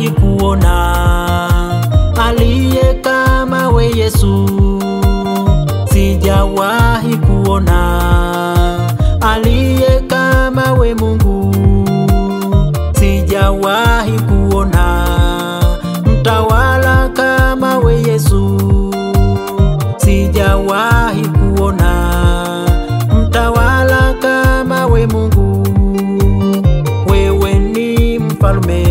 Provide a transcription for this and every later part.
sijawahi kuona aliye kama we Yesu, sijawahi kuona aliye kama we Mungu, sijawahi kuona mtawala kama we Yesu, sijawahi kuona mtawala kama we Mungu. Wewe ni mfalme,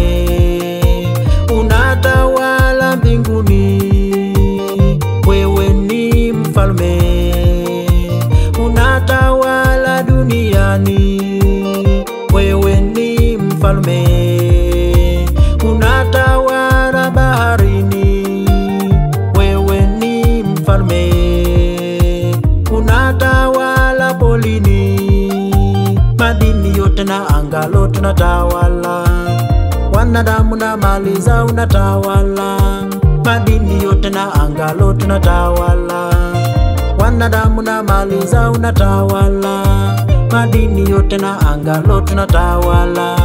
unatawala mbinguni. Wewe ni mfalme, unatawala duniani. Wewe ni mfalme, unatawala baharini. Wewe ni mfalme, unatawala polini. Madini yote na anga lote unatawala, wanadamu na mali zao unatawala. Madini yote na anga lote unatawala, wanadamu na mali zao unatawala. Madini yote na anga lote unatawala,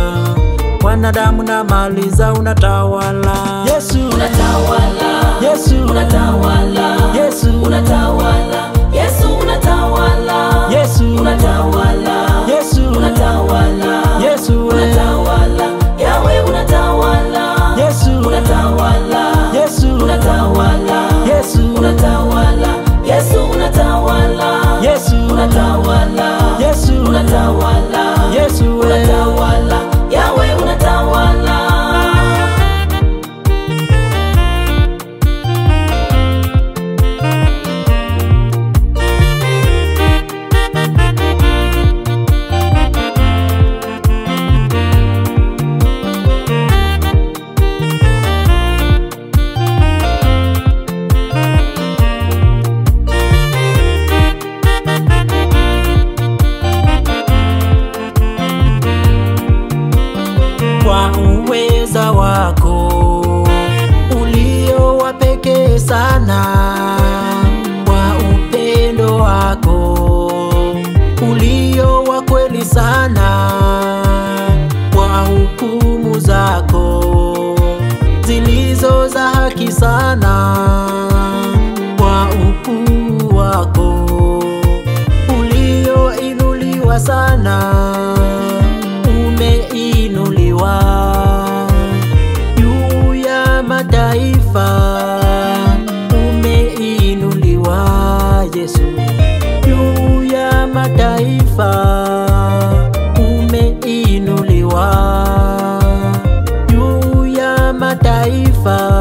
wanadamu na mali zao unatawala. Yesu unatawala, Yesu unatawala, Yesu unatawala, Yesu unatawala, Yesu unatawala, Yesu unatawala, Yesu unatawala, Yahweh unatawala, Yesu unatawala, Yesu unatawala, Yesu unatawala, Yesu unatawala, Yesu unatawala, Yesu unatawala, Yesu unatawala, Yahweh unatawala. Kwa uweza wako ulio wa pekee sana, kwa upendo wako ulio wa kweli sana, kwa hukumu zako zilizo za haki sana, kwa ukuu wako ulioinuliwa sana, umeinuliwa juu ya mataifa, umeinuliwa Yesu juu ya mataifa, umeinuliwa juu ya mataifa.